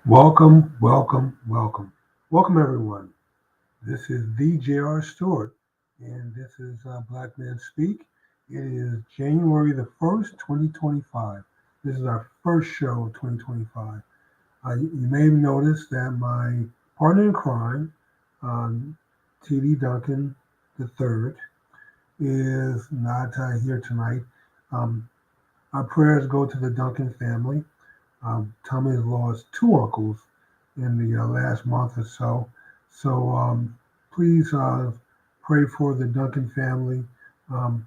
Welcome, welcome, welcome. Welcome, everyone. This is the J.R. Stewart, and this is Black Men Speak. It is January the 1st, 2025. This is our first show of 2025. You may have noticed that my partner in crime, um, T.D. Duncan III, is not here tonight. Um, our prayers go to the Duncan family. Tommy has lost two uncles in the last month or so. So please pray for the Duncan family. Um,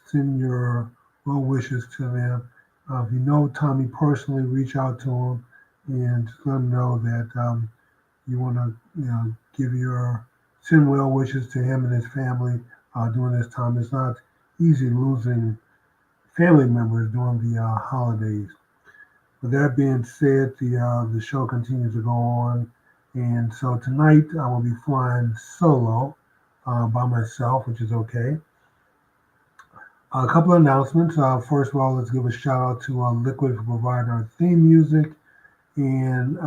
Send your well wishes to them. If you know Tommy personally, reach out to him and just let him know that you want to, give your send well wishes to him and his family during this time. It's not easy losing family members during the holidays. With that being said, the show continues to go on, and so tonight I will be flying solo by myself, which is okay. A couple of announcements. First of all, let's give a shout out to Liquid for providing our theme music, and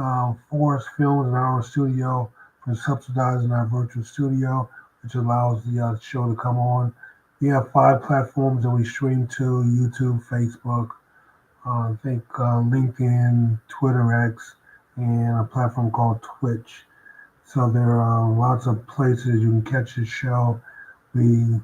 Forest Films in our own studio for subsidizing our virtual studio, which allows the show to come on. We have five platforms that we stream to: YouTube, Facebook, I think LinkedIn, Twitter X, and a platform called Twitch. So there are lots of places you can catch the show. We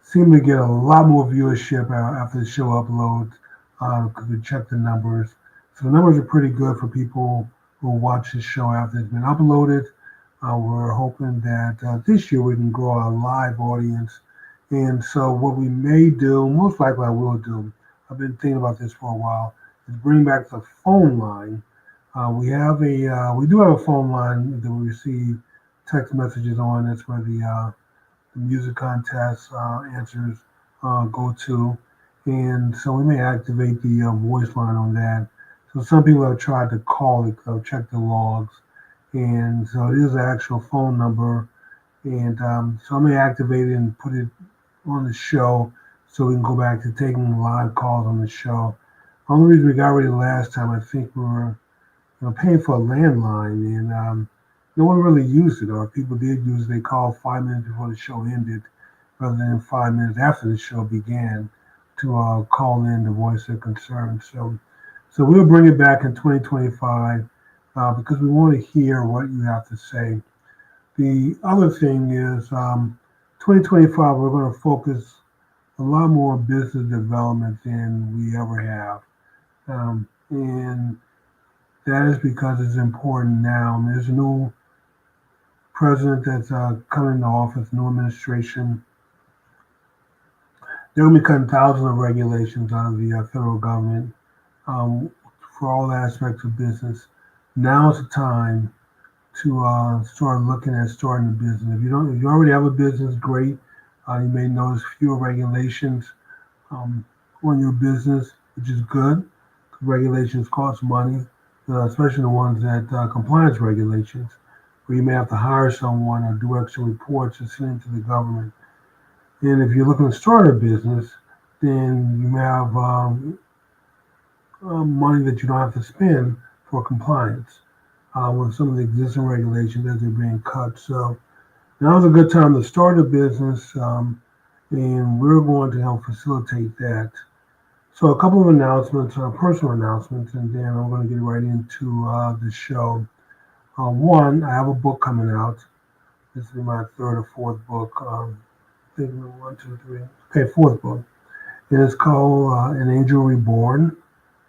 seem to get a lot more viewership after the show uploads because we check the numbers. So the numbers are pretty good for people who watch the show after it's been uploaded. We're hoping that this year we can grow our live audience. And so what we may do, most likely I will do, I've been thinking about this for a while, is bring back the phone line. We do have a phone line that we receive text messages on. That's where the music contest answers go to. And so we may activate the voice line on that. So some people have tried to call it, they'll check the logs. And so it is an actual phone number. And so I may activate it and put it on the show so we can go back to taking live calls on the show. The only reason we got rid of it last time, I think we were paying for a landline, and no one really used it, or if people did use it, they called 5 minutes before the show ended rather than 5 minutes after the show began to call in to voice their concerns. So we'll bring it back in 2025 because we want to hear what you have to say. The other thing is 2025, we're going to focus a lot more on business development than we ever have. And that is because it's important now. There's a new president that's coming into office, new administration. They're going to be cutting thousands of regulations out of the federal government um, for all aspects of business. Now is the time to start looking at starting a business. If you already have a business, great. You may notice fewer regulations um, on your business, which is good. Regulations cost money, especially the ones that compliance regulations, where you may have to hire someone or do extra reports and send it to the government. And if you're looking to start a business, then you may have money that you don't have to spend for compliance with some of the existing regulations as they're being cut. So now's a good time to start a business, and we're going to help facilitate that. So a couple of announcements, personal announcements, and then I'm going to get right into the show. One, I have a book coming out. This is my third or fourth book. I think one, two, three. Okay, fourth book. And it's called An Angel Reborn,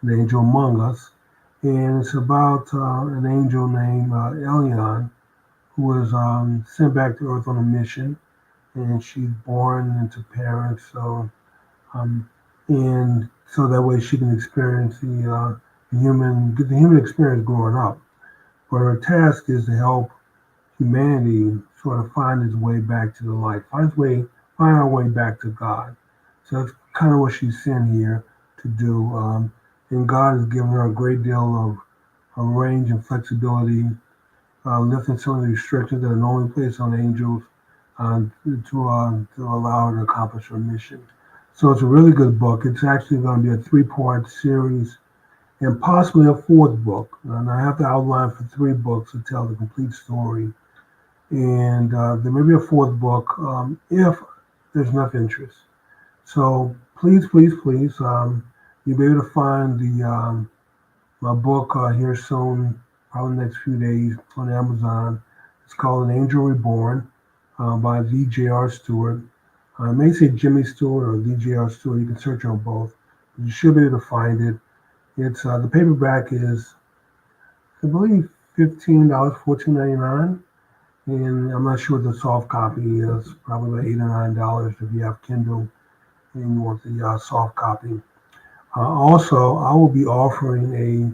An Angel Among Us. And it's about an angel named Elion, who was sent back to Earth on a mission. And she's born into parents, um, and so that way she can experience get the human experience growing up. But her task is to help humanity sort of find its way back to the light, find our way back to God. So that's kind of what she's sent here to do. And God has given her a great deal of a range and flexibility, lifting some of the restrictions that are normally placed on angels to allow her to accomplish her mission. So it's a really good book. It's actually going to be a three-part series, and possibly a fourth book. And I have to outline for 3 books to tell the complete story. And there may be a fourth book if there's enough interest. So please, please, please, you'll be able to find my book here soon, probably the next few days on Amazon. It's called An Angel Reborn by V.J.R. Stewart. I may say Jimmy Stewart or V.J.R. Stewart. You can search on both. But you should be able to find it. It's the paperback is, I believe, $15, $14.99, and I'm not sure what the soft copy is. Probably about $8 or $9 if you have Kindle and you want the soft copy. Also, I will be offering a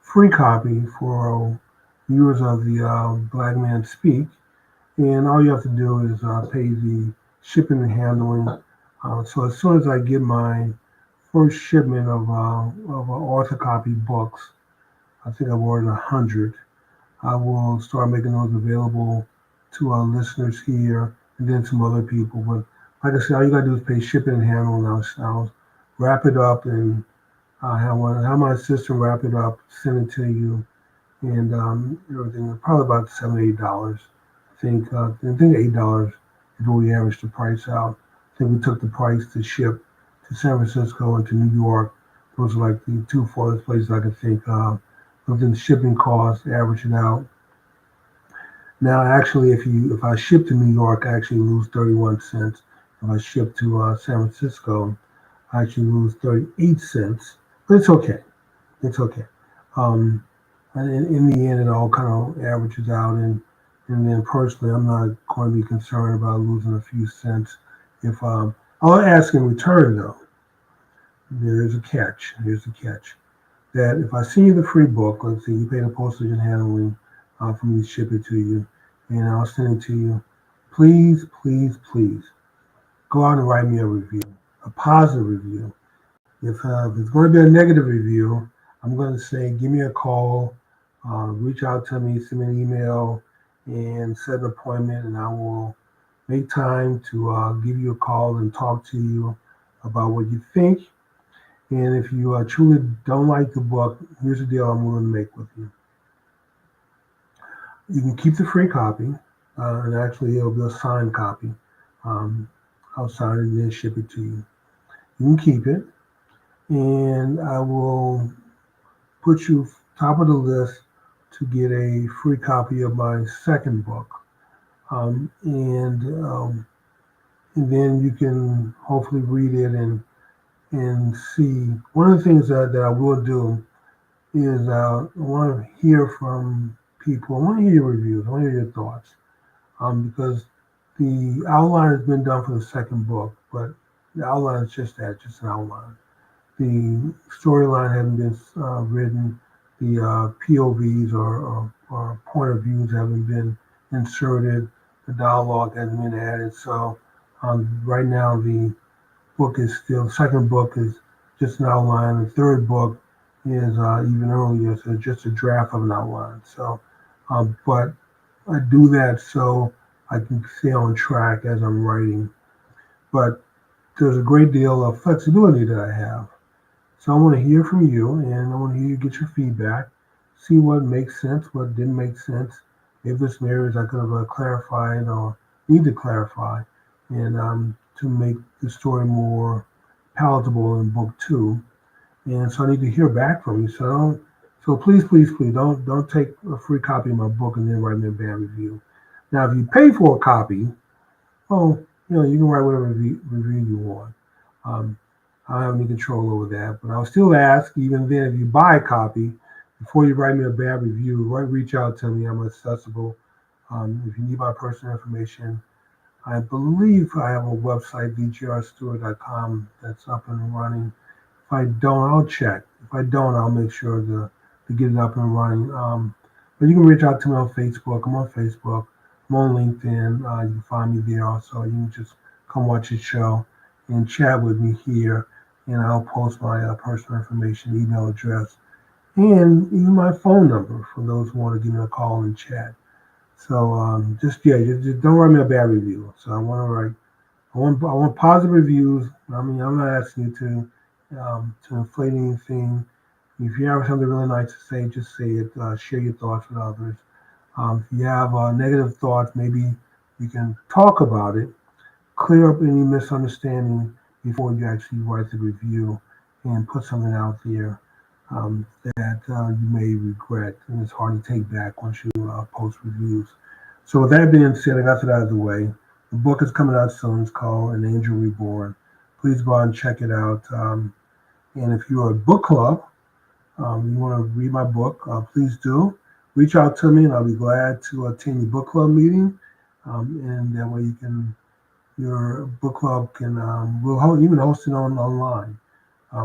free copy for viewers of the Black Man Speak, and all you have to do is pay the shipping and handling. So as soon as I get my first shipment of orthocopy books, I think I've ordered 100. I will start making those available to our listeners here and then some other people. But like I said, all you gotta do is pay shipping and handling. I'll wrap it up and have my assistant wrap it up, send it to you, and everything. Probably about $7 to $8. I think $8 is what we averaged the price out. I think we took the price to ship to San Francisco and to New York. Those are like the 2 farthest places I could think of. Within the shipping costs, average it out. Now, actually, if I ship to New York, I actually lose 31 cents. If I ship to San Francisco, I actually lose 38 cents. But it's okay. It's okay. Um, and in the end, it all kind of averages out. And then personally, I'm not going to be concerned about losing a few cents. If I'll ask in return, though, there is a catch. Here's the catch. That if I send you the free book, let's say you pay the postage and handling for me to ship it to you, and I'll send it to you, please, please, please go out and write me a review, a positive review. If it's going to be a negative review, I'm going to say, give me a call, reach out to me, send me an email, and set an appointment, and I will make time to give you a call and talk to you about what you think. And if you truly don't like the book, here's the deal I'm willing to make with you. You can keep the free copy, and actually it'll be a signed copy. Um, I'll sign it and then ship it to you. You can keep it, and I will put you top of the list to get a free copy of my second book. Um, and um, and then you can hopefully read it and see. One of the things that I will do is I want to hear from people. I want to hear your reviews. I want to hear your thoughts. Because the outline has been done for the second book, but the outline is just that, just an outline. The storyline hasn't been written. The POVs or point of views haven't been inserted. The dialogue hasn't been added. So right now the book is still, the second book is just an outline. The third book is even earlier, so just a draft of an outline. So, but I do that so I can stay on track as I'm writing. But there's a great deal of flexibility that I have. So I want to hear from you, and I want to hear you get your feedback, see what makes sense, what didn't make sense, if there's some areas I could have clarified or need to clarify, and to make the story more palatable in book 2. And so I need to hear back from you. So please, please, please don't take a free copy of my book and then write me a bad review. Now, if you pay for a copy, well, you can write whatever review you want. I don't have any control over that, but I'll still ask, even then, if you buy a copy, before you write me a bad review, reach out to me. I'm accessible. If you need my personal information, I believe I have a website, vgrstewart.com, that's up and running. If I don't, I'll check. If I don't, I'll make sure to get it up and running. But you can reach out to me on Facebook. I'm on Facebook. I'm on LinkedIn. You can find me there also. You can just come watch the show and chat with me here. And I'll post my personal information, email address, and even my phone number for those who want to give me a call and chat. So just don't write me a bad review. So I want positive reviews. I mean, I'm not asking you to inflate anything. If you have something really nice to say, just say it. Share your thoughts with others. If you have negative thoughts, maybe we can talk about it, clear up any misunderstanding before you actually write the review and put something out there that you may regret and it's hard to take back once you post reviews. So with that being said, I got that out of the way. The book is coming out soon. It's called An Angel Reborn. Please go out and check it out. And if you're a book club, you want to read my book, please do. Reach out to me and I'll be glad to attend your book club meeting. And that way your book club can, we'll even host it online.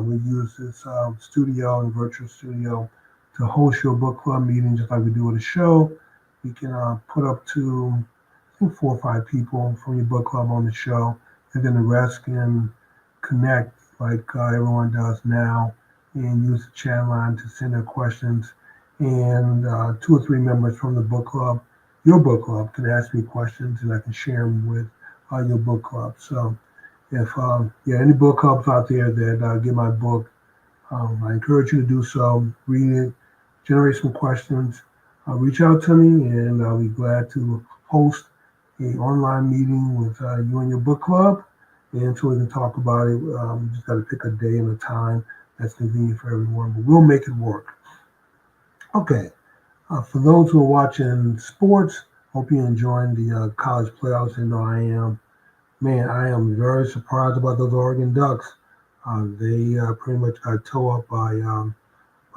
We use this studio and virtual studio to host your book club meeting just like we do with a show. We can put up to, I think, 4 or 5 people from your book club on the show, and then the rest can connect like everyone does now and use the chat line to send their questions. And 2 or 3 members from the book club, your book club, can ask me questions and I can share them with your book club. So if any book clubs out there that get my book, I encourage you to do so. Read it, generate some questions, reach out to me, and I'll be glad to host a online meeting with you and your book club, and so we can talk about it. Just got to pick a day and a time that's convenient for everyone, but we'll make it work. Okay. For those who are watching sports, hope you're enjoying the college playoffs. I know I am. Man, I am very surprised about those Oregon Ducks. They pretty much got towed up by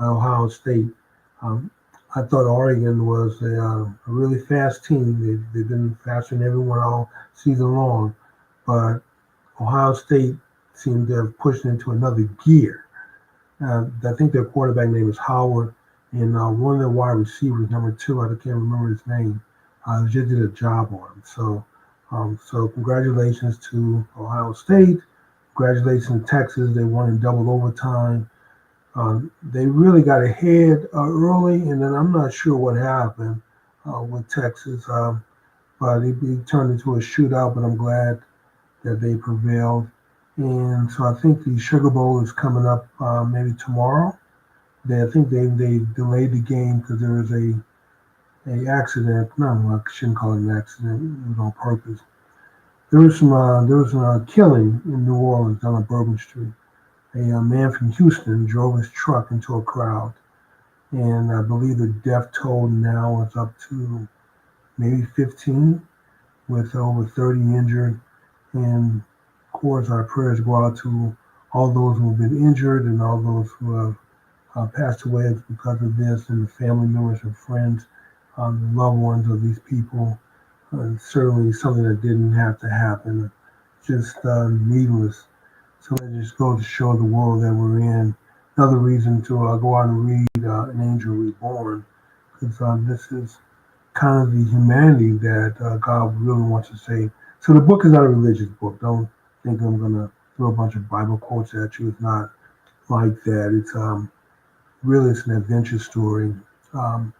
Ohio State. Um, I thought Oregon was a really fast team. They've been faster than everyone all season long, but Ohio State seemed to have pushed into another gear. I think their quarterback name is Howard, and one of their wide receivers, number 2, I can't remember his name, just did a job on him. So congratulations to Ohio State. Congratulations to Texas. They won in double overtime. They really got ahead early, and then I'm not sure what happened with Texas, but it turned into a shootout. But I'm glad that they prevailed. And so I think the Sugar Bowl is coming up maybe tomorrow. I think they delayed the game because there was a accident. No, I shouldn't call it an accident. It was on purpose. There was a killing in New Orleans down on Bourbon Street. A man from Houston drove his truck into a crowd, and I believe the death toll now is up to maybe 15, with over 30 injured. And of course, our prayers go out to all those who have been injured and all those who have passed away because of this, and the family members and friends, the loved ones of these people. Certainly something that didn't have to happen, just needless. So that just goes to show the world that we're in. Another reason to go out and read An Angel Reborn, because this is kind of the humanity that God really wants to say. So the book is not a religious book. Don't think I'm going to throw a bunch of Bible quotes at you. It's not like that. It's really it's an adventure story um,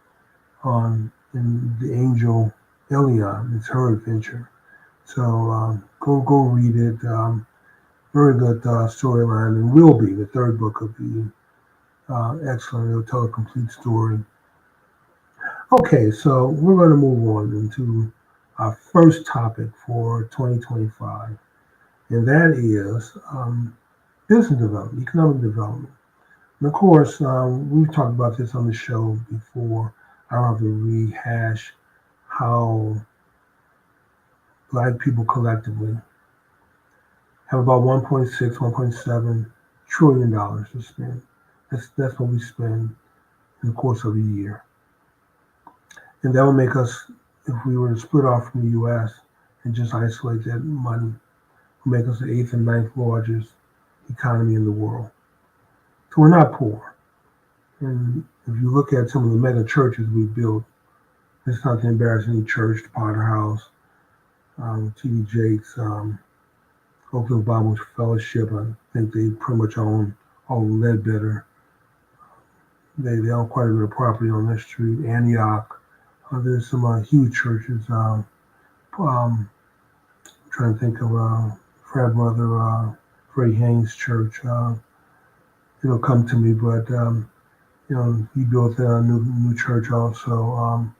on in the angel Elion. It's her adventure. So go read it. Very good storyline, and will be the third book will be excellent. It'll tell a complete story. Okay, so we're going to move on into our first topic for 2025, and that is business development, economic development. And of course, we've talked about this on the show before. I don't have to rehash how Black people collectively have about 1.6, 1.7 trillion dollars to spend. That's what we spend in the course of a year, and that would make us, if we were to split off from the U.S. and just isolate that money, would make us the eighth and ninth largest economy in the world. So we're not poor. And if you look at some of the mega churches we built, it's not to embarrass any church, the Potter House, T.D. Jakes, Oakland Bible Fellowship. I think they pretty much own all of Ledbetter. They own quite a bit of property on that street. Antioch. There's some huge churches. Trying to think of Fred Brother, Freddie Haynes Church. It'll come to me, but He built a new church also a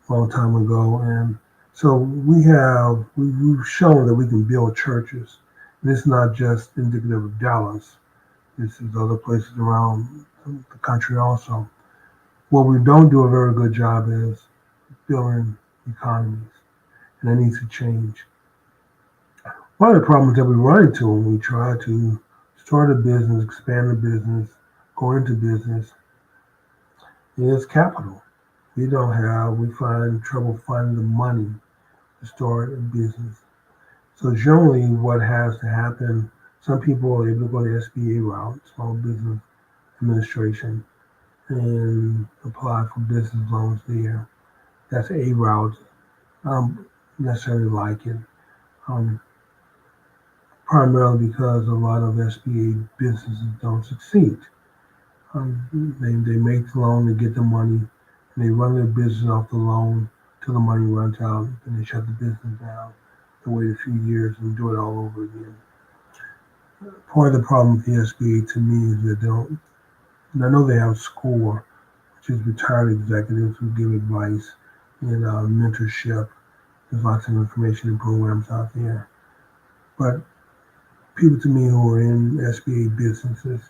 long time ago, and so we've shown that we can build churches. And it's not just indicative of Dallas. This is other places around the country also. What we don't do a very good job is building economies, and that needs to change. One of the problems that we run into when we try to start a business, expand a business, go into business is capital. We find trouble finding the money to start a business. So generally what has to happen, some people are able to go the SBA route, Small Business Administration, and apply for business loans there. That's a route. I don't necessarily like it, um, primarily because a lot of SBA businesses don't succeed. They make the loan, they get the money, and they run their business off the loan till the money runs out, and they shut the business down. They wait a few years and do it all over again. Part of the problem with the SBA to me is that they don't, and I know they have SCORE, which is retired executives who give advice and mentorship. There's lots of information and programs out there. But people to me who are in SBA businesses,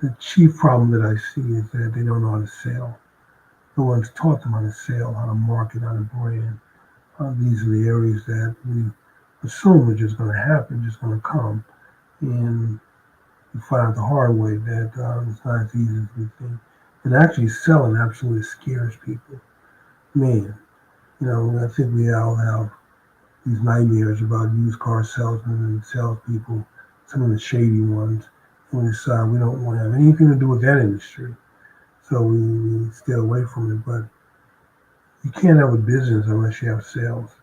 the chief problem that I see is that they don't know how to sell. No one's taught them how to sell, how to market, how to brand. These are the areas that we assume are just going to happen, just going to come. And we find out the hard way that it's not as easy as we think. And actually selling absolutely scares people. Man, I think we all have these nightmares about used car salesmen and salespeople, some of the shady ones. And we decide we don't want to have anything to do with that industry. So we stay away from it. But you can't have a business unless you have sales.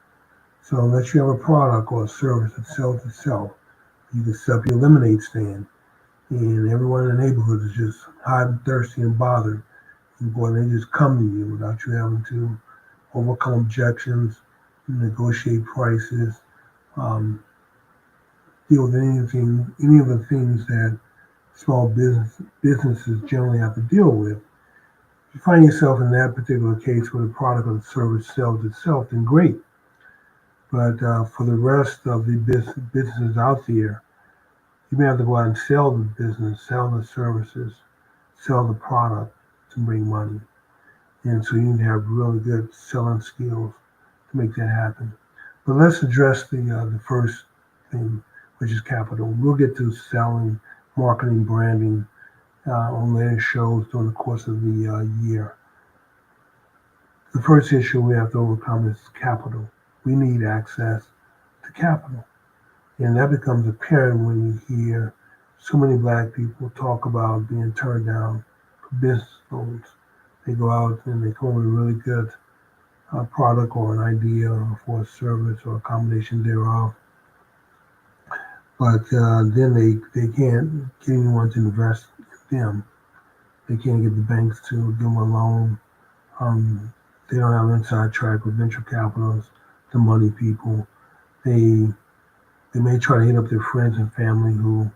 So unless you have a product or a service that sells itself, you can set up your lemonade stand, and everyone in the neighborhood is just hot and thirsty and bothered. And boy, they just come to you without you having to overcome objections, negotiate prices, um, deal with any of the things that businesses generally have to deal with. If you find yourself in that particular case where the product or the service sells itself, then great. But for the rest of the businesses out there, you may have to go out and sell the business, sell the services, sell the product to bring money. And so you need to have really good selling skills to make that happen. But let's address the first thing, which is capital. We'll get to selling, marketing, branding on later shows during the course of the year. The first issue we have to overcome is capital. We need access to capital. And that becomes apparent when you hear so many black people talk about being turned down for business loans. They go out and they come up with a really good product or an idea for a service or a combination thereof. But then they can't get anyone to invest in them. They can't get the banks to give them a loan. They don't have inside track with venture capitalists, the money people. They may try to hit up their friends and family who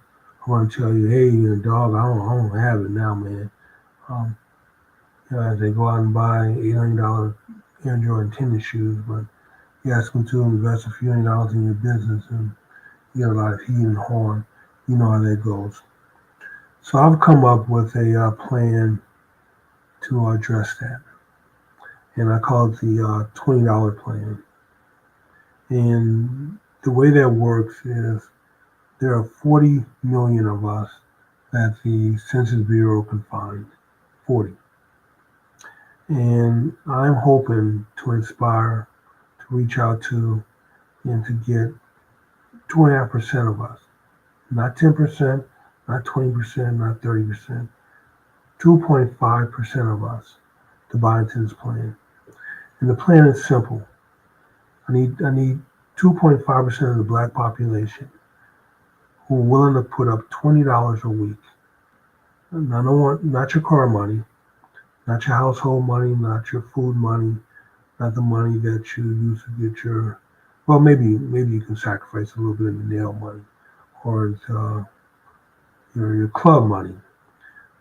want to tell you, hey, dog, I don't have it now, man. As they go out and buy $800 Air Jordan tennis shoes, but you ask them to invest a few $100 in your business and you get a lot of heat and harm. You know how that goes. So I've come up with a plan to address that. And I call it the $20 plan. And the way that works is there are 40 million of us that the Census Bureau can find. 40. And I'm hoping to inspire, to reach out to, and to get 2.5% of us. Not 10%, not 20%, not 30%. 2.5% of us to buy into this plan. And the plan is simple. I need 2.5% of the black population who are willing to put up $20 a week. Now, not your car money, not your household money, not your food money, not the money that you use to get well, maybe you can sacrifice a little bit of your nail money or your club money.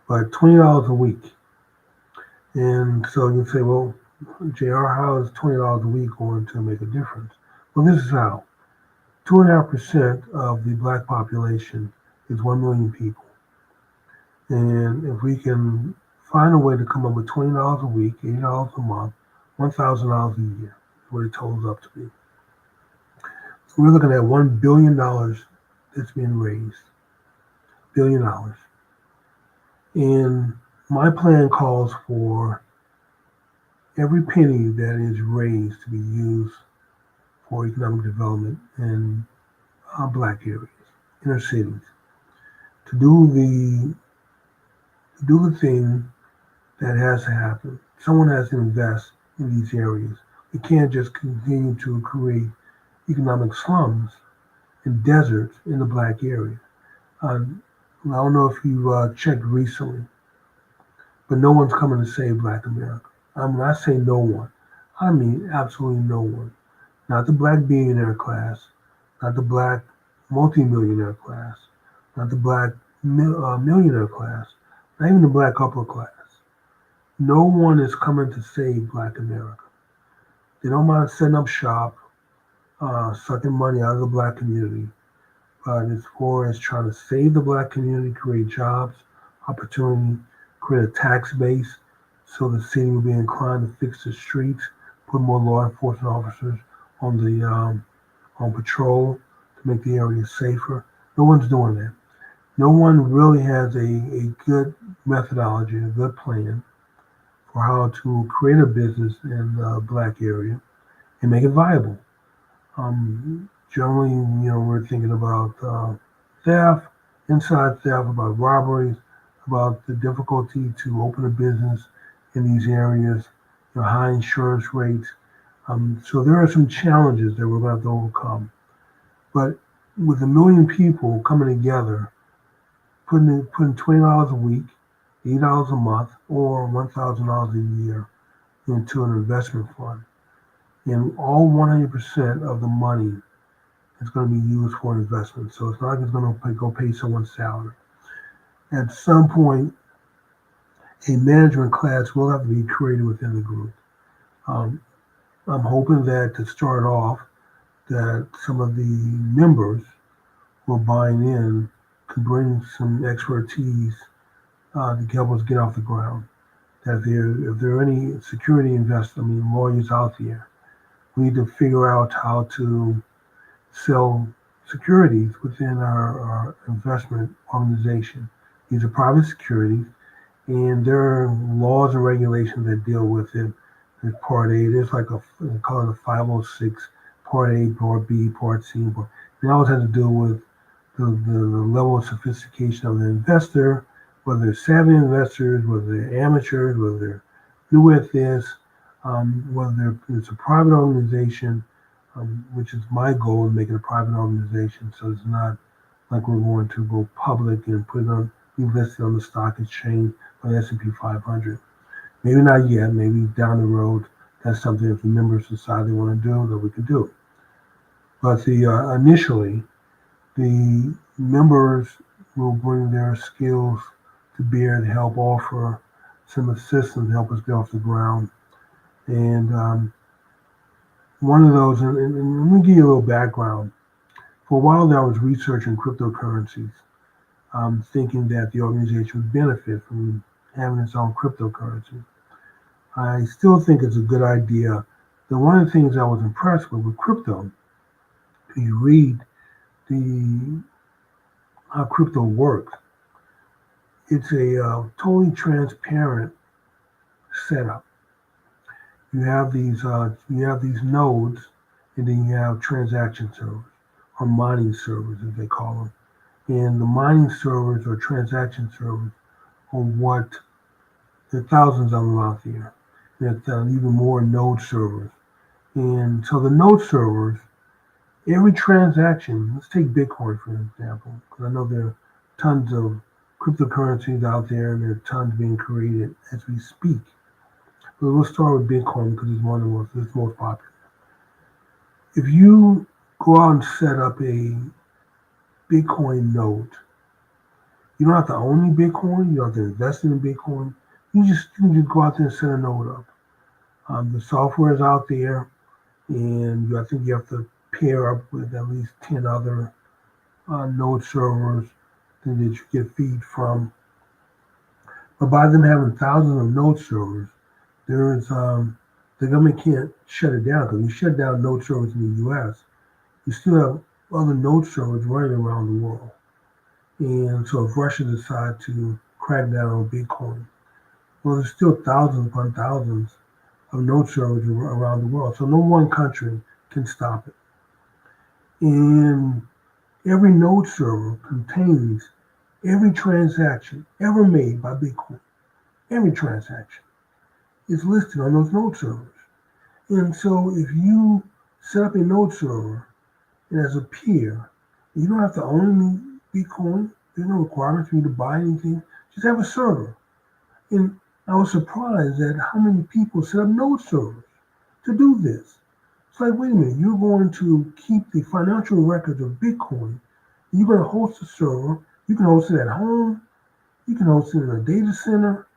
But $20 a week. And so you say, well, JR, how is $20 a week going to make a difference? Well, this is how. 2.5% of the black population is 1 million people. And if we can find a way to come up with $20 a week, $80 a month, $1,000 a year, is what it totals up to be. So we're looking at $1 billion that's being raised. $1 billion. And my plan calls for every penny that is raised to be used for economic development in black areas, inner cities, to do the thing that has to happen. Someone has to invest in these areas. We can't just continue to create economic slums and deserts in the black area. I don't know if you checked recently, but no one's coming to save Black America. When I say no one, I mean absolutely no one. Not the black billionaire class, not the black multimillionaire class, not the black millionaire class, not even the black upper class. No one is coming to save Black America. They don't mind setting up shop, sucking money out of the black community. But as far as trying to save the black community, create jobs, opportunity, create a tax base so the city will be inclined to fix the streets, put more law enforcement officers on the on patrol to make the area safer. No one's doing that. No one really has a good methodology, a good plan for how to create a business in the black area and make it viable. Generally, we're thinking about theft, inside theft, about robberies, about the difficulty to open a business in these areas, high insurance rates. So there are some challenges that we're going to have to overcome. But with 1 million people coming together, putting $20 a week, $8 a month, or $1,000 a year into an investment fund, and all 100% of the money is going to be used for investment. So it's not like it's going to go pay someone's salary. At some point, a management class will have to be created within the group. I'm hoping that to start off, that some of the members will buy in to bring some expertise to help us get off the ground. That if there are any security investors, lawyers out there, we need to figure out how to sell securities within our investment organization. These are private securities, and there are laws and regulations that deal with it. There's Part A, there's like they call it a 506, Part A, Part B, Part C. It always has to do with the level of sophistication of the investor, whether they're savvy investors, whether they're amateurs, whether they're new at this, whether it's a private organization, which is my goal, to make it a private organization, so it's not like we're going to go public and be listed on the stock exchange or the S&P 500. Maybe not yet. Maybe down the road, that's something if the members decide they want to do, that we can do. But initially, the members will bring their skills to bear to help offer some assistance to help us get off the ground. And one of those, and let me give you a little background. For a while there, I was researching cryptocurrencies, thinking that the organization would benefit from having its own cryptocurrency. I still think it's a good idea. That one of the things I was impressed with crypto, if you read how crypto works, it's a totally transparent setup. You have these nodes, and then you have transaction servers, or mining servers, as they call them. And the mining servers or transaction servers are what there are thousands of them out there. There's even more node servers. And so the node servers, every transaction, let's take Bitcoin for example, because I know there are tons of cryptocurrencies out there and there are tons being created as we speak. But we'll start with Bitcoin because it's one of the most popular. If you go out and set up a Bitcoin node, you don't have to own any Bitcoin, you don't have to invest in Bitcoin. You can just go out there and set a node up. The software is out there, and I think you have to pair up with at least 10 other node servers that you get feed from. But by them having thousands of node servers, there's the government can't shut it down because you shut down node servers in the U.S. You still have other node servers running around the world. And so if Russia decides to crack down on Bitcoin, well, there's still thousands upon thousands of node servers around the world. So no one country can stop it. And every node server contains every transaction ever made by Bitcoin. Every transaction is listed on those node servers. And so if you set up a node server and as a peer, you don't have to own any Bitcoin. There's no requirement for you to buy anything. Just have a server. And I was surprised at how many people set up node servers to do this. It's like, wait a minute, you're going to keep the financial records of Bitcoin. You're going to host a server. You can host it at home. You can host it in a data center.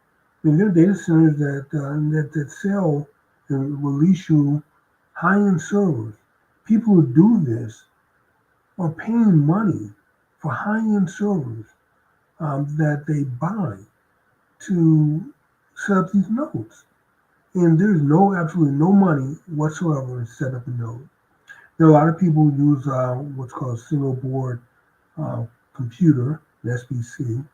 I mean, there are data centers that sell and release you high-end servers. People who do this are paying money for high-end servers that they buy to set up these nodes. And there's absolutely no money whatsoever in setting up a node. There are a lot of people who use what's called a single board computer, an SBC.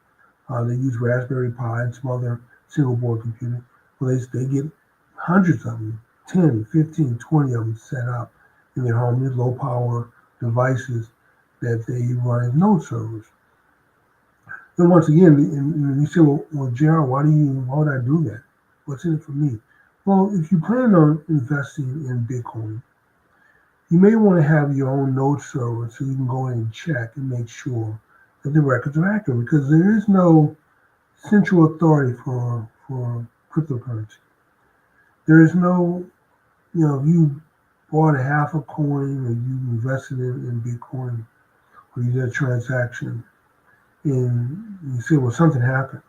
They use Raspberry Pi and some other single board computers. Well, they get hundreds of them, 10, 15, 20 of them set up in their home. These low power devices that they run as node servers. Then once again, and you say, well, JR, why would I do that? What's in it for me? Well, if you plan on investing in Bitcoin, you may want to have your own node server so you can go in and check and make sure that the records are accurate, because there is no central authority for cryptocurrency. There is no, if you bought a half a coin or you invested in Bitcoin or you did a transaction and you say, well, something happened.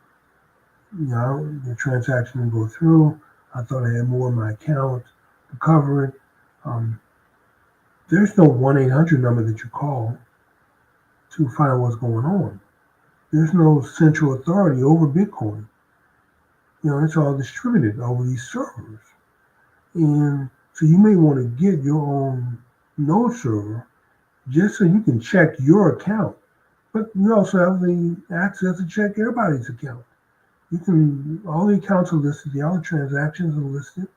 The transaction didn't go through. I thought I had more in my account to cover it. There's no 1-800 number that you call to find out what's going on. There's no central authority over Bitcoin. It's all distributed over these servers. And so you may want to get your own node server just so you can check your account. But you also have the access to check everybody's account. All the accounts are listed, all the transactions are listed.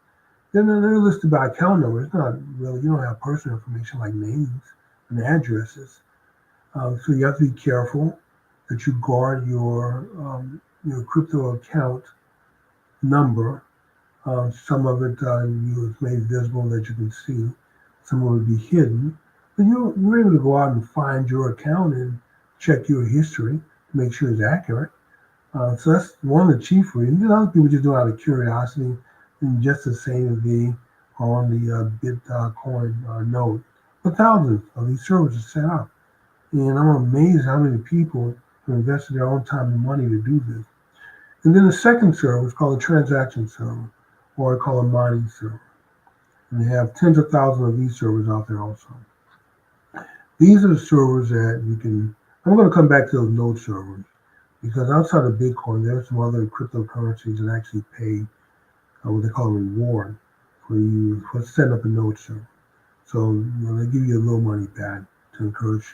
Then they're listed by account number. It's not really, you don't have personal information like names and addresses. So you have to be careful that you guard your crypto account number. Some of it is made visible that you can see. Some of it will be hidden. But you're able to go out and find your account and check your history to make sure it's accurate. So that's one of the chief reasons. Other people just do it out of curiosity, and just the same as they are on the Bitcoin node. But thousands of these servers are set up. And I'm amazed how many people have invested their own time and money to do this. And then the second server is called a transaction server, or I call a mining server. And they have tens of thousands of these servers out there also. These are the servers that I'm going to come back to those node servers, because outside of Bitcoin, there are some other cryptocurrencies that actually pay what they call a reward for setting up a node server. So they give you a little money back to encourage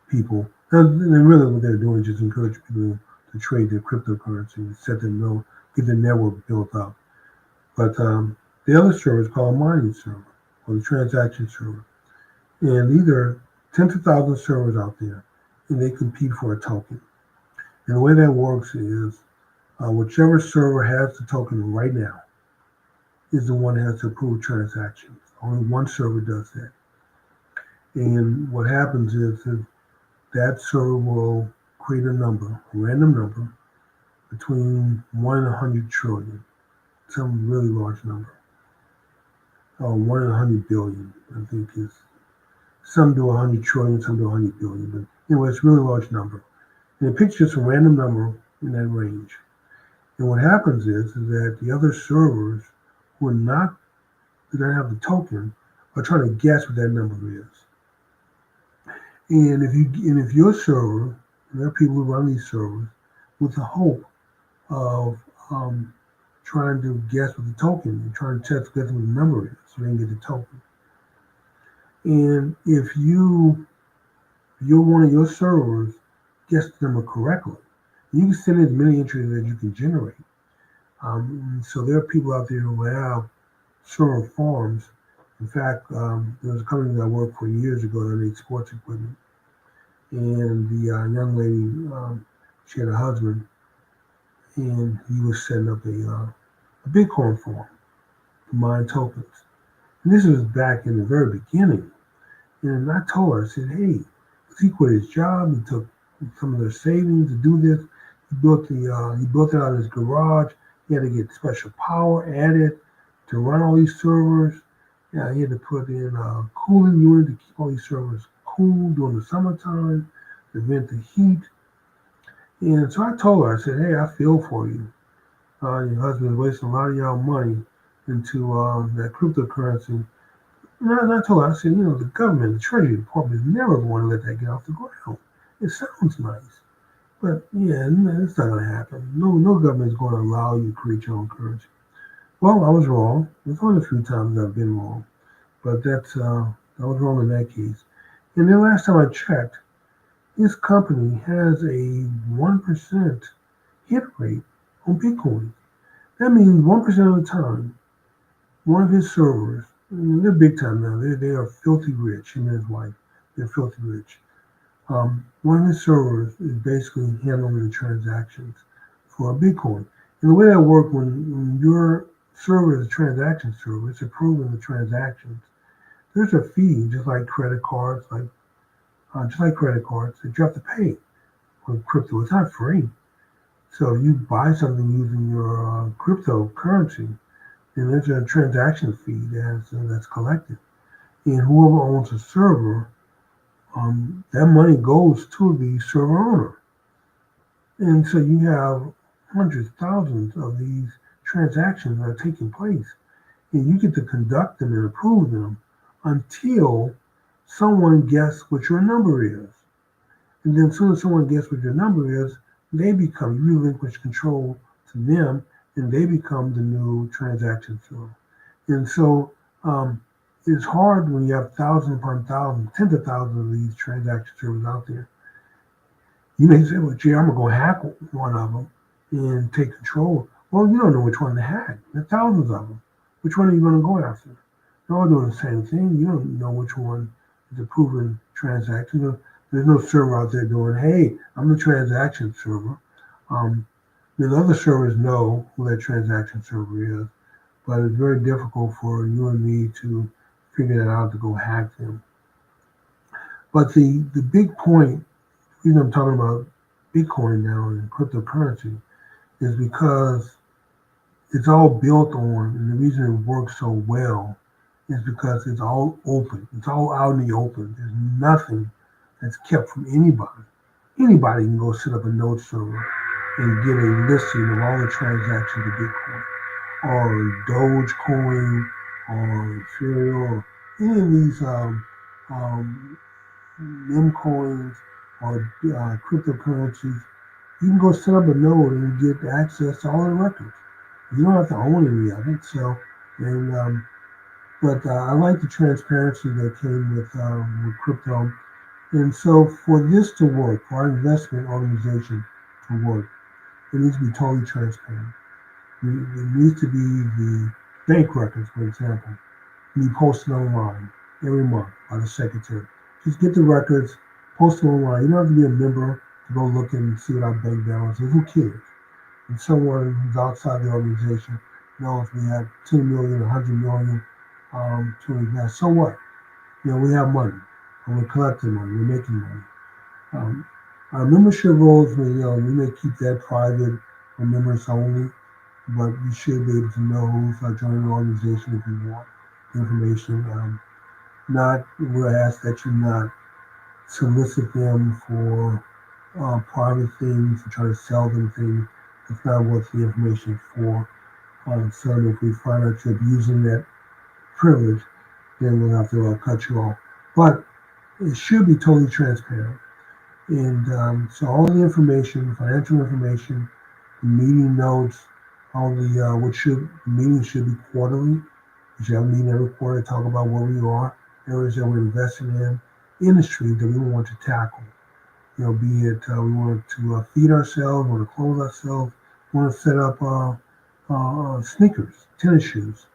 people. And really what they're doing is just encourage people to trade their cryptocurrency, set their node, get their network built up. But the other server is called a mining server, or the transaction server. And these are tens of thousands of servers out there, and they compete for a token. And the way that works is whichever server has the token right now is the one that has to approve transactions. Only one server does that. And what happens is that server will create a number, a random number, between 1 and 100 trillion, some really large number. 1 in 100 billion, I think is. Some do 100 trillion, some do 100 billion. But anyway, it's a really large number. And it picks just a random number in that range. And what happens is that the other servers who are not who don't have the token are trying to guess what that number is. And if your server, and there are people who run these servers with the hope of trying to guess what the token and trying to test guess what the number is so they can get the token. And if you're one of your servers guess the number correctly, you can send as many entries as you can generate. So there are people out there who have server farms. In fact, there was a company that I worked for years ago that made sports equipment, and the young lady, she had a husband, and he was setting up a Bitcoin farm to mine tokens. And this was back in the very beginning. And I told her, I said, hey, he quit his job. He took some of their savings to do this. He built it out of his garage. He had to get special power added to run all these servers. Yeah, he had to put in a cooling unit to keep all these servers cool during the summertime, to prevent the heat. And so I told her, I said, hey, I feel for you. Your husband's wasting a lot of y'all money into that cryptocurrency. And I told her, I said, the government, the Treasury Department is never going to let that get off the ground. It sounds nice. But yeah, it's not going to happen. No government is going to allow you to create your own currency. Well, I was wrong. There's only a few times I've been wrong. But I was wrong in that case. And the last time I checked, this company has a 1% hit rate on Bitcoin. That means 1% of the time, one of his servers, and they're big time now, they are filthy rich, him and his wife, they're filthy rich. One of his servers is basically handling the transactions for Bitcoin. And the way that works, when your server is a transaction server, it's approving the transactions. There's a fee, just like credit cards, that you have to pay for crypto. It's not free. So if you buy something using your cryptocurrency, then there's a transaction fee that's collected. And whoever owns a server, that money goes to the server owner. And so you have hundreds, thousands of these transactions that are taking place. And you get to conduct them and approve them until someone guesses what your number is. And then as soon as someone gets what your number is, you relinquish control to them, and they become the new transaction server. And so it's hard when you have thousands upon thousands, tens of thousands of these transaction servers out there. You may say, well, gee, I'm going to go hack one of them and take control. Well, you don't know which one to hack. There are thousands of them. Which one are you going to go after? They're all doing the same thing. You don't know which one is a proven transaction. There's no server out there doing, hey, I'm the transaction server. The other servers know who that transaction server is, but it's very difficult for you and me to figure that out to go hack them. But the big point, the reason I'm talking about Bitcoin now and cryptocurrency, is because it's all built on, and the reason it works so well is because it's all open. It's all out in the open. There's nothing that's kept from anybody. Anybody can go set up a node server and get a listing of all the transactions of Bitcoin, or Dogecoin, or Ethereum, or any of these meme coins or cryptocurrencies. You can go set up a node and get access to all the records. You don't have to own any of it. So, but I like the transparency that came with crypto. And so for this to work, for our investment organization to work, it needs to be totally transparent. It needs to be the bank records, for example, be posted online every month by the secretary. Just get the records, post them online. You don't have to be a member to go look and see what our bank balance is. Who cares? And someone who's outside the organization knows we have 10 million, 100 million to invest. So what? We have money, and we're collecting money, we're making money. Our membership roles, we may keep that private for members only, but you should be able to know who's joining the organization if you want information. We'll ask that you not solicit them for private things and try to sell them things. That's not what the information is for. So if we find out you're abusing that privilege, then we'll have to cut you off. But it should be totally transparent. And so all the information, financial information, meeting notes, all the meetings should be quarterly. We should have a meeting every quarter to talk about where we are, areas that we're investing in, industries that we want to tackle. Be it we want to feed ourselves, want to clothe ourselves, want to set up sneakers, tennis shoes,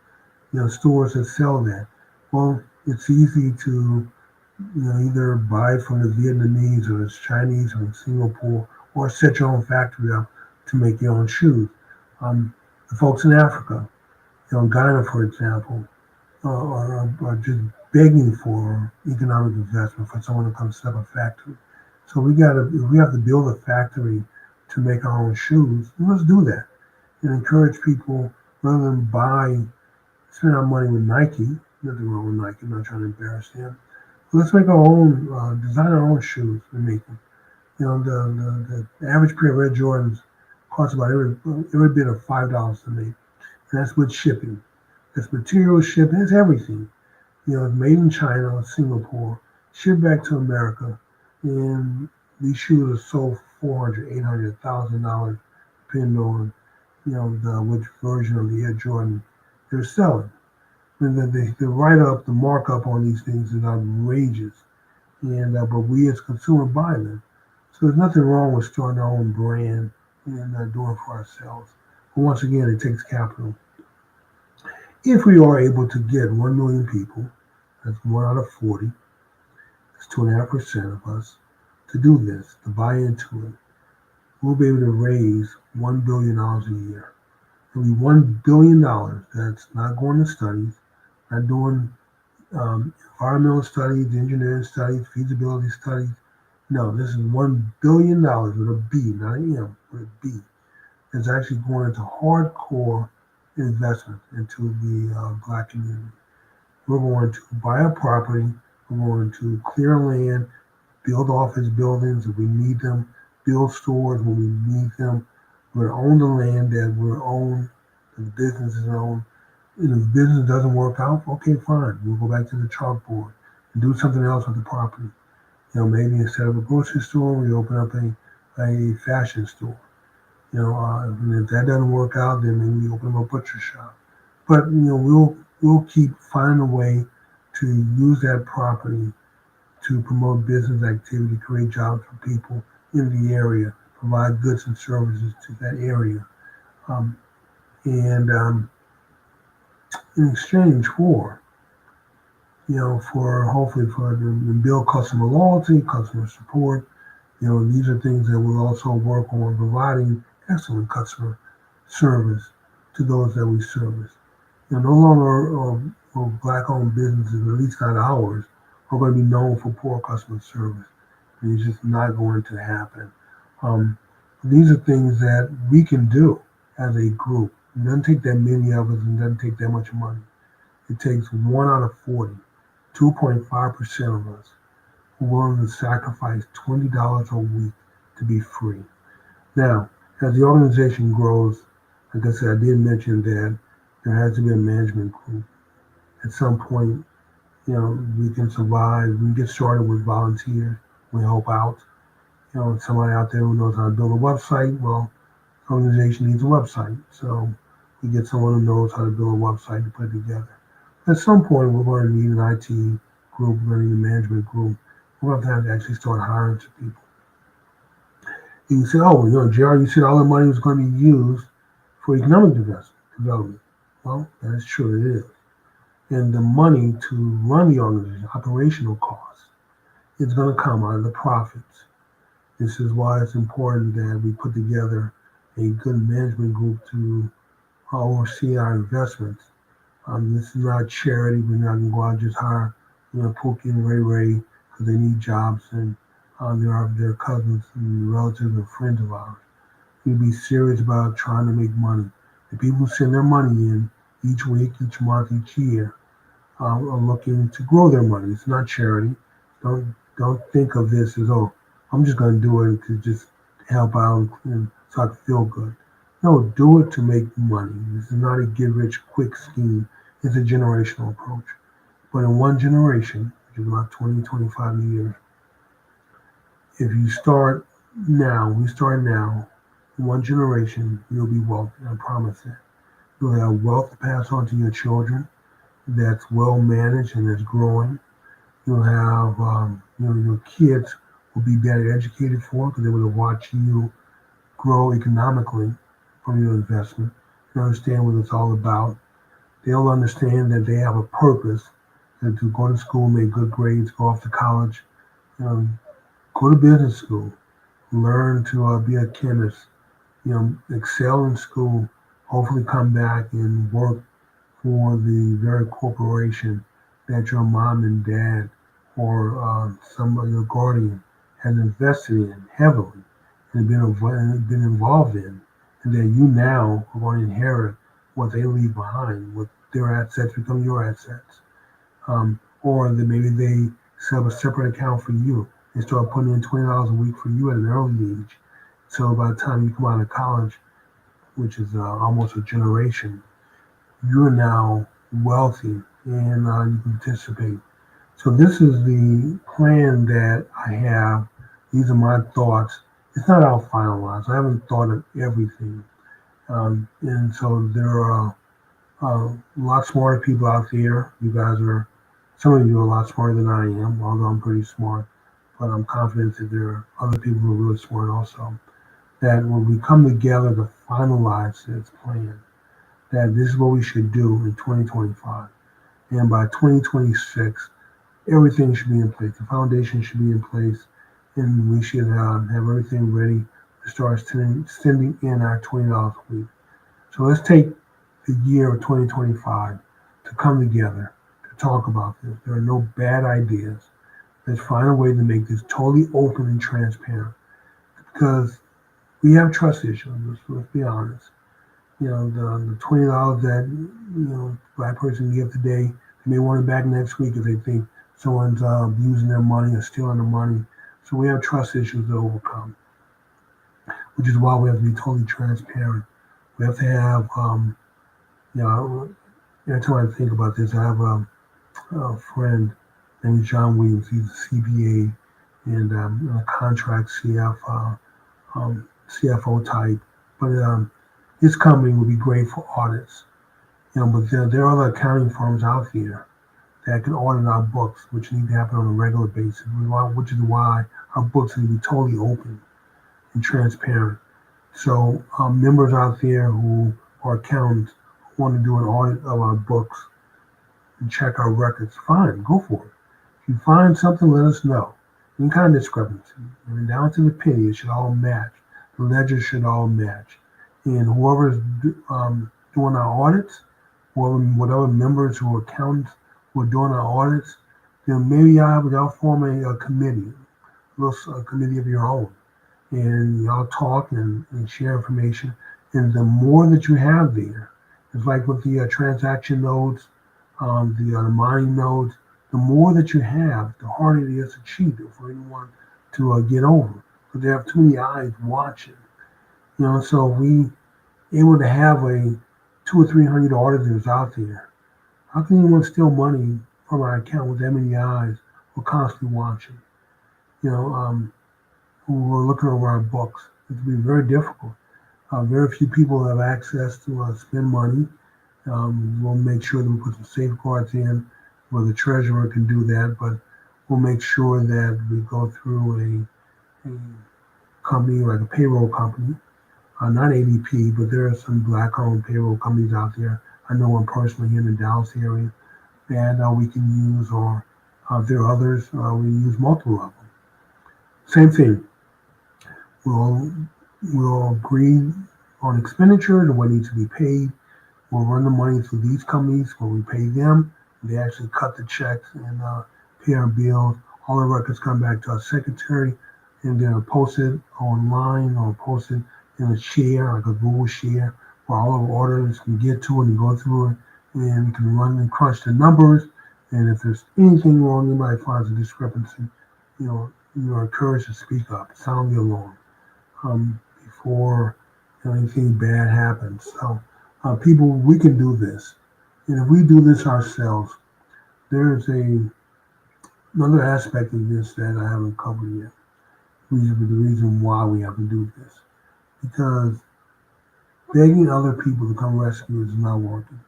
stores that sell that. Well, it's easy to either buy it from the Vietnamese or the Chinese or in Singapore, or set your own factory up to make your own shoes. The folks in Africa, Ghana, for example, are just begging for economic investment for someone to come set up a factory. So if we have to build a factory to make our own shoes, let's do that and encourage people rather than spend our money with Nike. Nothing wrong with Nike. I'm not trying to embarrass them. Let's make our own, design our own shoes and make them. The average pair of Red Jordans costs about every bit of $5 to make. And that's with shipping. That's material shipping. It's everything. It's made in China or Singapore, shipped back to America, and these shoes are sold for $400,000, $800,000, depending on which version of the Air Jordan they're selling. And the write-up, the markup on these things is outrageous, and but we as consumers buy them. So there's nothing wrong with starting our own brand and doing it for ourselves. But once again, it takes capital. If we are able to get 1 million people, that's 1 out of 40, that's 2.5% of us, to do this, to buy into it, we'll be able to raise $1 billion a year. It'll be $1 billion that's not going to studies, not doing environmental studies, engineering studies, feasibility studies. No, this is $1 billion with a B, not an M, with a B. It's actually going into hardcore investment into the Black community. We're going to buy a property. We're going to clear land, build office buildings if we need them, build stores when we need them. We're going to own the land that we're own, that the business is owned. And if business doesn't work out, okay, fine. We'll go back to the chalkboard and do something else with the property. Maybe instead of a grocery store, we open up a fashion store. And if that doesn't work out, then maybe we open up a butcher shop. But we'll keep finding a way to use that property to promote business activity, create jobs for people in the area, provide goods and services to that area, and in exchange for hopefully for to build customer loyalty, customer support. These are things that we'll also work on providing excellent customer service to those that we service. No longer Black-owned businesses, at least not ours, are going to be known for poor customer service. And it's just not going to happen. These are things that we can do as a group. It doesn't take that many of us, and it doesn't take that much money. It takes 1 out of 40, 2.5% of us who are willing to sacrifice $20 a week to be free. Now, as the organization grows, like I said, I did mention that there has to be a management group. At some point, we can survive. We can get started with volunteers. We help out. Somebody out there who knows how to build a website, well, the organization needs a website. So we get someone who knows how to build a website to put it together. At some point, we're going to need an IT group, we're going to need a management group. We're going to have to actually start hiring some people. You can say, JR, you said all the money was going to be used for economic development. Well, that is true, it is. And the money to run the organization, operational costs, is going to come out of the profits. This is why it's important that we put together a good management group to oversee our investments. This is not charity. We're not going to go out and just hire, Pookie and Ray because they need jobs and they're their cousins and relatives and friends of ours. We be serious about trying to make money. The people who send their money in each week, each month, each year are looking to grow their money. It's not charity. Don't think of this as, I'm just going to do it to just help out and so I can feel good. No, do it to make money. This is not a get rich quick scheme. It's a generational approach. But in one generation, which is about 20, 25 years, if you start now, we start now, in one generation, you'll be wealthy. I promise that. You'll have wealth to pass on to your children that's well managed and is growing. You'll have, your kids will be better educated for because they will watch you grow economically from your investment. They understand what it's all about. They'll understand that they have a purpose and to go to school, make good grades, go off to college, um, go to business school, learn to be a chemist, excel in school, hopefully come back and work for the very corporation that your mom and dad or some of your guardian has invested in heavily and been involved in, and that you now are going to inherit what they leave behind, what their assets become your assets. Or that maybe they set up a separate account for you. They start putting in $20 a week for you at an early age. So by the time you come out of college, which is almost a generation, you're now wealthy and you can participate. So this is the plan that I have. These are my thoughts. It's not all finalized. I haven't thought of everything. And so there are a lot smarter people out there. Some of you are a lot smarter than I am, although I'm pretty smart. But I'm confident that there are other people who are really smart also. That when we come together to finalize this plan, that this is what we should do in 2025. And by 2026, everything should be in place. The foundation should be in place, and we should have everything ready to start sending in our $20 a week. So let's take the year of 2025 to come together to talk about this. There are no bad ideas. Let's find a way to make this totally open and transparent because we have trust issues. Let's be honest. The $20 that black person give today, they may want it back next week if they think someone's using their money or stealing the money. So we have trust issues to overcome, which is why we have to be totally transparent. We have to have, every time I think about this, I have a friend named John Williams. He's a CPA and a contract CFO type, but his company would be great for audits. But there are other accounting firms out there that can audit our books, which need to happen on a regular basis, which is why our books need to be totally open and transparent. So members out there who are accountants who want to do an audit of our books and check our records, fine, go for it. If you find something, let us know. Any kind of discrepancy, down to the penny, it should all match. The ledgers should all match. And whoever's doing our audits, whatever members who are accountants who are doing our audits, then maybe y'all form a committee, a committee of your own, and y'all talk and share information. And the more that you have there, it's like with the transaction nodes, the mining nodes, the more that you have, the harder it is to cheat for anyone to get over. But they have too many eyes watching. So we able to have a 200 or 300 auditors out there. How can anyone steal money from our account with that many eyes who are constantly watching? Who are looking over our books. It would be very difficult. Very few people have access to spend money. We'll make sure that we put some safeguards in where the treasurer can do that, but we'll make sure that we go through a company like a payroll company, not ADP, but there are some black-owned payroll companies out there. I know one personally in the Dallas area that we can use, or if there are others, we use multiple of them. Same thing. We'll agree on expenditures and what needs to be paid. We'll run the money through these companies where we pay them. They actually cut the checks and pay our bills. All the records come back to our secretary and they're posted online or posted in a share, like a Google share, where all of our auditors can get to it and go through it and can run and crunch the numbers. And if there's anything wrong, anybody finds a discrepancy, you're encouraged to speak up, sound the alarm before anything bad happens. So, people, we can do this. And if we do this ourselves, there's another aspect of this that I haven't covered yet. The reason why we have to do this. Because begging other people to come rescue us is not working.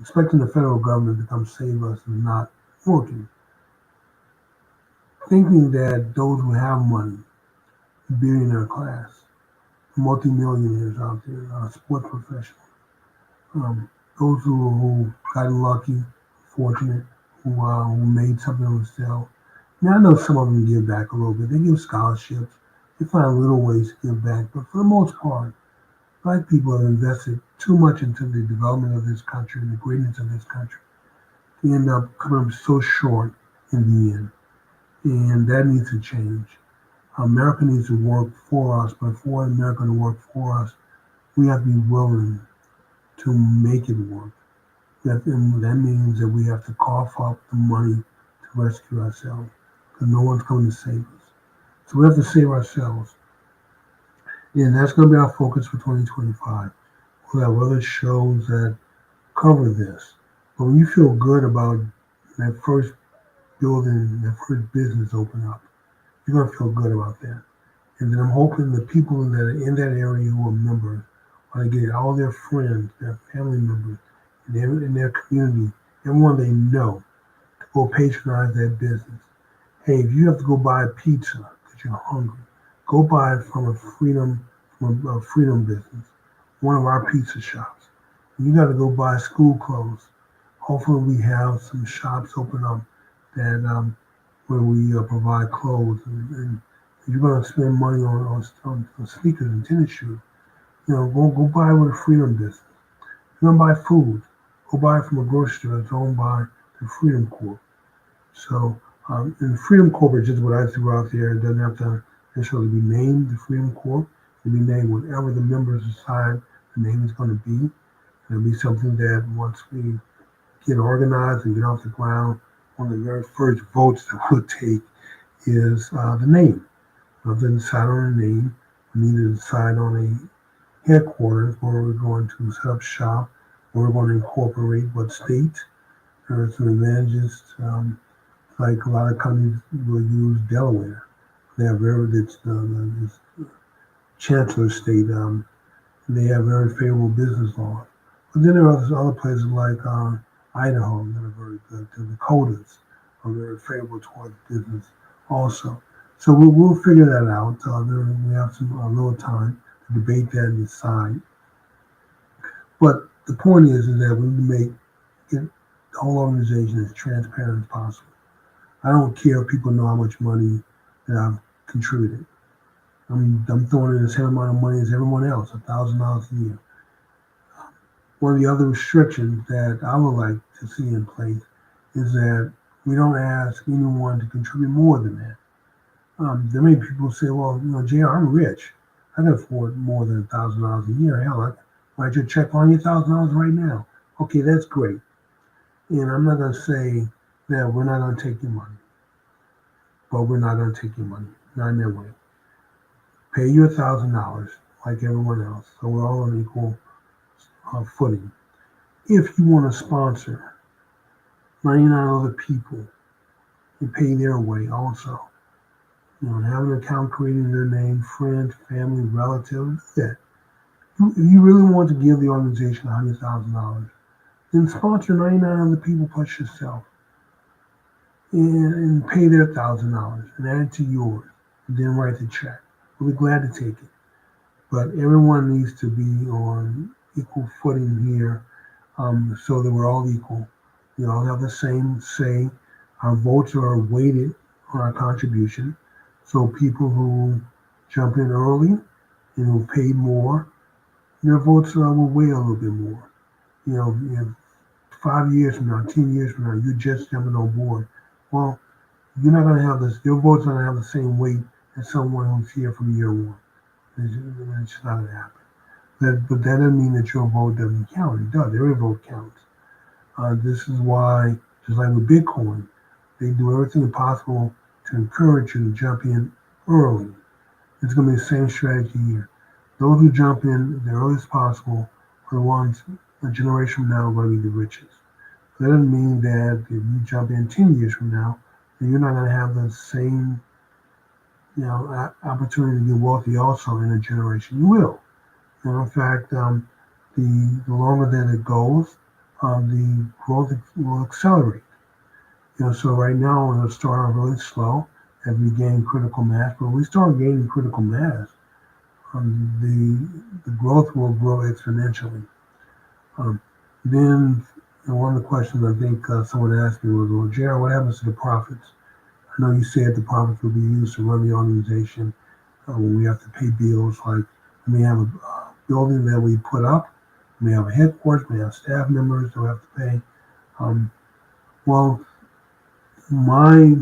Expecting the federal government to come save us is not working. Thinking that those who have money, billionaire class, multimillionaires out there, sports professionals, those who got lucky, fortunate, who made something of themselves. Now I know some of them give back a little bit. They give scholarships. They find little ways to give back. But for the most part, Black people have invested too much into the development of this country and the greatness of this country. They end up coming up so short in the end. And that needs to change. America needs to work for us, but for America to work for us, we have to be willing to make it work. That means that we have to cough up the money to rescue ourselves, because no one's coming to save us. So we have to save ourselves. And that's going to be our focus for 2025. We'll have other shows that cover this. But when you feel good about that first building, that first business open up, you're going to feel good about that. And then I'm hoping the people that are in that area who are members want to get all their friends, their family members, in their community, everyone they know, to go patronize that business. Hey, if you have to go buy a pizza because you're hungry, go buy it from a freedom business, one of our pizza shops. You got to go buy school clothes. Hopefully, we have some shops open up that where we provide clothes. And if you're going to spend money on sneakers and tennis shoes, go buy with a freedom business. If you're going to buy food, go buy it from a grocery store that's owned by the Freedom Corp. So, and the Freedom Corp is just what I threw out there. It doesn't have to necessarily be named the Freedom Corp. It can be named whatever the members decide the name is going to be. It'll be something that once we get organized and get off the ground, one of the very first votes that we'll take is the name. We'll then decide on a name. We need to decide on a headquarters where we're going to set up shop, where we're going to incorporate what state. There are some advantages, like a lot of companies will use Delaware. They have it's Chancellor State. They have very favorable business laws. But then there are other places like Idaho that are very good. The Dakotas are very favorable towards business also. So we'll figure that out. We have some a little time to debate that and decide. But the point is that we need to get the whole organization as transparent as possible. I don't care if people know how much money that I've contributed. I'm throwing in the same amount of money as everyone else, $1,000 a year. One of the other restrictions that I would like to see in place is that we don't ask anyone to contribute more than that. There may be people who say, well, JR, I'm rich. I can afford more than $1,000 a year. Hell, I can write you a check for $100,000 right now. Okay, that's great. And I'm not going to say that we're not going to take your money, but we're not going to take your money. Not in that way. Pay you $1,000 like everyone else, so we're all on equal footing. If you want to sponsor 99 other people and pay their way also, have an account creating their name, friends, family, relatives, that. If you really want to give the organization $100,000, then sponsor 99 other people plus yourself and pay their $1,000 and add it to yours, and then write the check. We'll be glad to take it. But everyone needs to be on equal footing here, so that we're all equal. We all have the same say. Our votes are weighted on our contribution. So people who jump in early and who pay more, their votes will weigh a little bit more. If 5 years from now, 10 years from now, you're just jumping on board, well, you're not going to have this. Your vote's not going to have the same weight as someone who's here from year one. It's just not going to happen. But that doesn't mean that your vote doesn't count. It does. Every vote counts. This is why, just like with Bitcoin, they do everything possible to encourage you to jump in early. It's going to be the same strategy here. Those who jump in the earliest possible are the ones a generation from now are going to be the richest. That doesn't mean that if you jump in 10 years from now, that you're not going to have the same opportunity to get wealthy also in a generation. You will. In fact, the longer that it goes, the growth will accelerate. So right now it'll start off really slow as we gain critical mass. But when we start gaining critical mass, the growth will grow exponentially. Um, then one of the questions I think someone asked me was, well, Jared, what happens to the profits? I know you said the profits will be used to run the organization when we have to pay bills. Like we have a building that we put up, we have a headquarters, we have staff members who have to pay. Um, well, my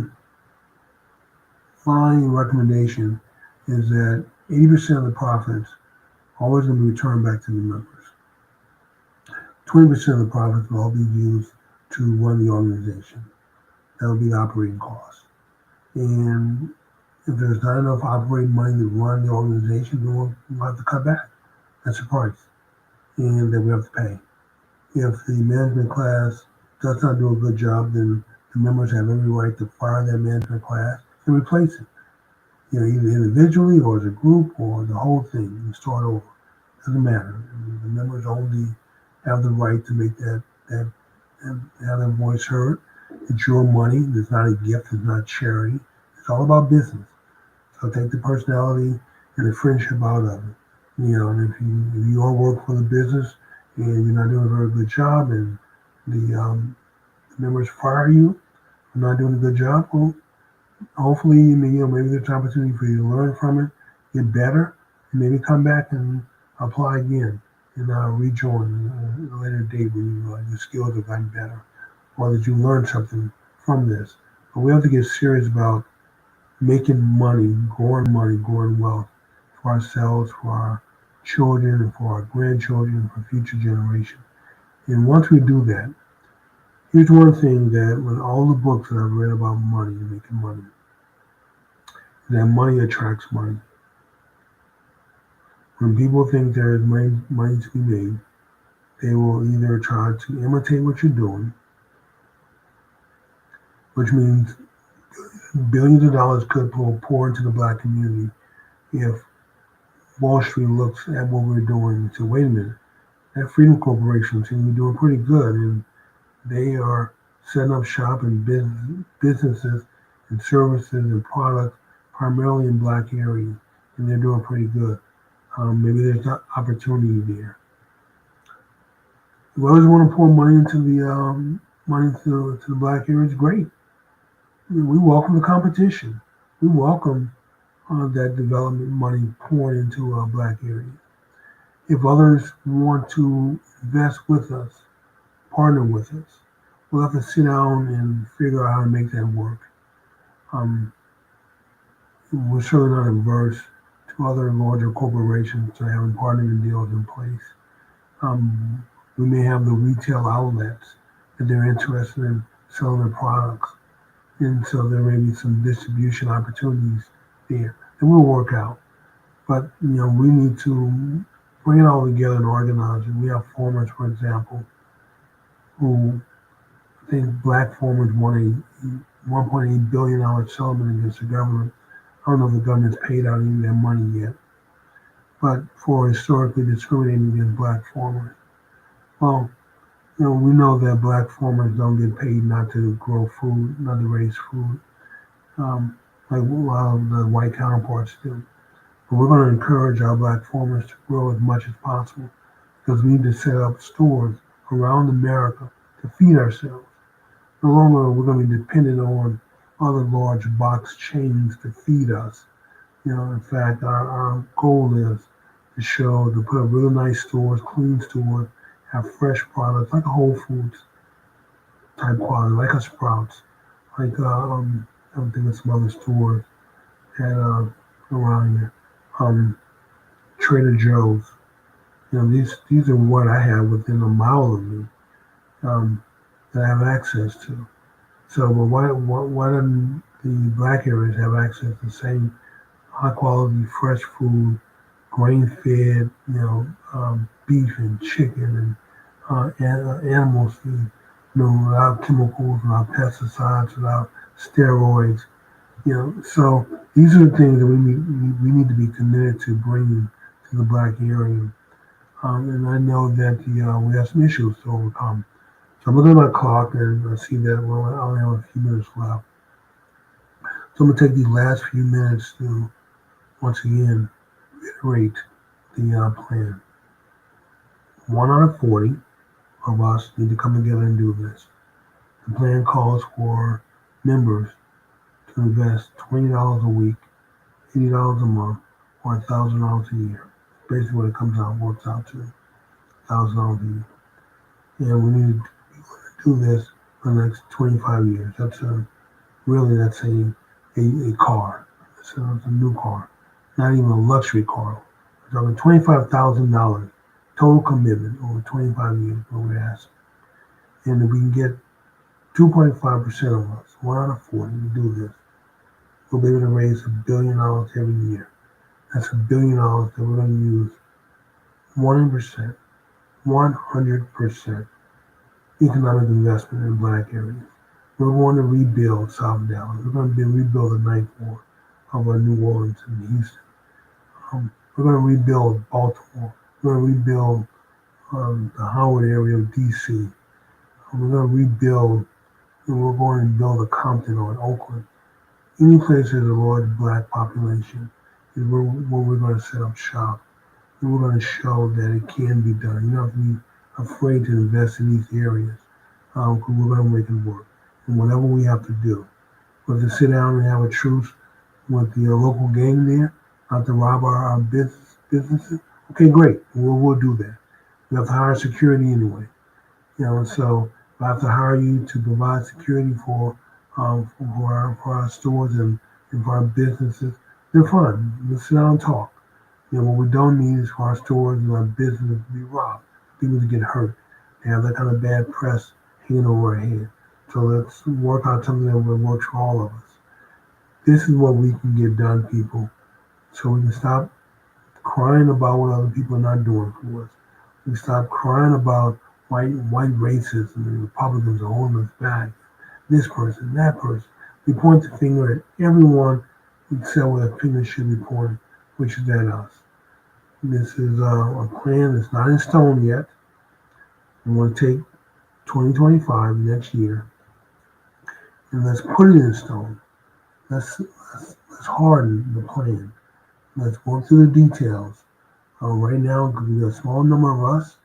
my recommendation is that 80% of the profits always going to be returned back to the members. 20% of the profits will all be used to run the organization. That will be the operating costs. And if there's not enough operating money to run the organization, then we'll have to cut back. That's the price. And that we have to pay. If the management class does not do a good job, then the members have every right to fire that management class and replace it. Either individually or as a group or the whole thing and start over. Doesn't matter. The members only have the right to make that have their voice heard. It's your money. It's not a gift. It's not charity. It's all about business. So take the personality and the friendship out of it. And if you all work for the business and you're not doing a very good job, and the members fire you for not doing a good job, well, hopefully, maybe there's an opportunity for you to learn from it, get better, and maybe come back and apply again and rejoin at a later date when your skills have gotten better or that you learned something from this. But we have to get serious about making money, growing wealth for ourselves, for our children, and for our grandchildren, and for future generations. And once we do that, here's one thing that when all the books that I've read about money and making money, that money attracts money. When people think there is money to be made, they will either try to imitate what you're doing, which means billions of dollars could pour into the black community if Wall Street looks at what we're doing and says, wait a minute, that Freedom Corporation seems to be doing pretty good, and they are setting up shop in businesses and services and products primarily in black areas, and they're doing pretty good. Maybe there's an opportunity there. If others want to pour money into the black areas, great. We welcome the competition. We welcome that development money pouring into black areas. If others want to invest with us, partner with us, we'll have to sit down and figure out how to make that work. We're certainly not averse to other larger corporations to having partnering deals in place. We may have the retail outlets that they're interested in selling their products. And so there may be some distribution opportunities there. And we'll work out. But, we need to bring it all together and organize it. We have farmers, for example, who I think black farmers won a $1.8 billion settlement against the government. I don't know if the government's paid out any of their money yet, but for historically discriminating against black farmers. Well, we know that black farmers don't get paid not to grow food, not to raise food, like a lot of the white counterparts do. But we're going to encourage our black farmers to grow as much as possible because we need to set up stores around America to feed ourselves. No longer we're going to be dependent on other large box chains to feed us. In fact, our goal is to put up really nice stores, clean stores, have fresh products like a Whole Foods type quality, like a Sprouts, like I'm thinking of some other stores that around here, Trader Joe's. These are what I have within a mile of me that I have access to. So, but why don't the black areas have access to the same high quality, fresh food, grain-fed, beef and chicken and animal feed, without chemicals, without pesticides, without steroids. So these are the things that we need to be committed to bringing to the black area. And I know that we have some issues to overcome. So I'm looking at my clock and I see that I only have a few minutes left. So I'm going to take these last few minutes to once again reiterate the plan. 1 out of 40 of us need to come together and do this. The plan calls for members to invest $20 a week, $80 a month, or $1,000 a year. Basically what it works out to, $1,000 a year. And we need to do this for the next 25 years. That's a car. It's a new car, not even a luxury car. We're talking $25,000 total commitment over 25 years, what we ask. And if we can get 2.5% of us, 1 out of 40, to do this, we'll be able to raise $1 billion every year. That's $1 billion that we're going to use 100% economic investment in black areas. We're going to rebuild South Dallas. We're going to rebuild the Ninth Ward of New Orleans and Houston. We're going to rebuild Baltimore. We're going to rebuild the Howard area of D.C. We're going to rebuild, and we're going to build a Compton or an Oakland. Any place there's a large black population is where we're going to set up shop. And we're going to show that it can be done. You don't have to be afraid to invest in these areas because we're going to make it work. And whatever we have to do, whether to sit down and have a truce with the local gang there, not to rob our businesses, okay, great. We'll do that. We have to hire security anyway. So I have to hire you to provide security for our stores and for our businesses. They're fun. Let's sit down and talk. What we don't need is for our stores and our business to be robbed, people to get hurt. They have that kind of bad press hanging over our head. So let's work out something that will work for all of us. This is what we can get done, people. So we can stop crying about what other people are not doing for us. We can stop crying about white racism and Republicans are holding us back. This person, that person. We point the finger at everyone except where the finger should be pointed, which is at us. This is a plan that's not in stone yet. We want to take 2025 next year and let's put it in stone. Let's harden the plan. Let's work through the details. Right now, because we got a small number of us,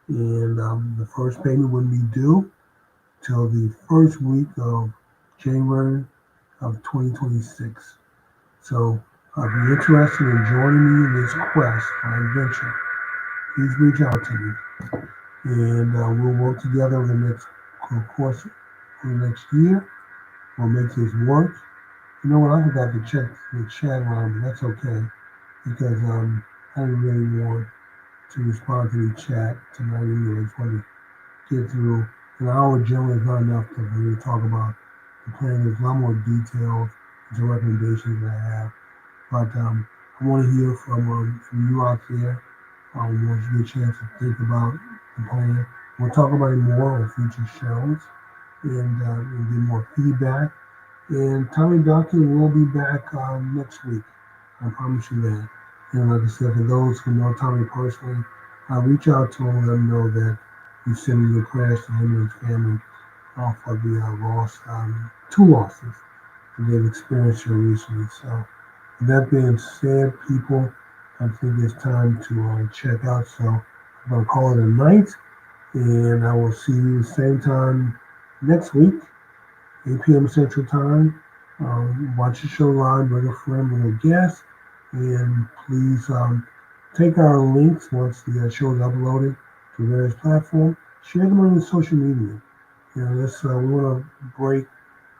and the first payment wouldn't be due till the first week of January of 2026. So if you're interested in joining me in this quest or adventure, please reach out to me. And we'll work together over the next course of the next year. We'll make this work. You know what? I forgot to check the chat line, but that's okay because I didn't really want to respond to the chat tonight anyway. I just wanted to get through. An hour generally is not enough to really talk about the plan. There's a lot more details and some recommendations that I have. But I want to hear from you out there. Once you get a chance to think about the plan. We'll talk about it more on future shows and get more feedback. And Tommy Duncan will be back next week. I promise you that. And like I said, for those who know Tommy personally, reach out to him and let him know that you send your prayers to him and his family off of the two losses that they've experienced here recently. So with that being said, people, I think it's time to check out. So I'm going to call it a night, and I will see you the same time next week, 8 p.m. Central Time. Watch the show live, bring a friend, bring a guest, and please take our links once the show is uploaded to various platforms. Share them on your social media. We want to break.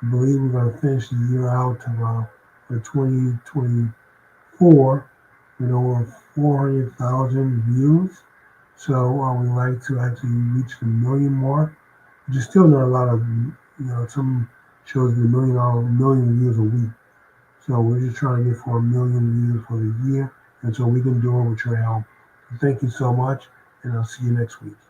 I believe we're going to finish the year out for 2024 with over 400,000 views. So we like to actually reach the million mark, which is still not a lot of, some shows a million views a week. So we're just trying to get for 1 million views for the year. And so we can do it with your help. Thank you so much, and I'll see you next week.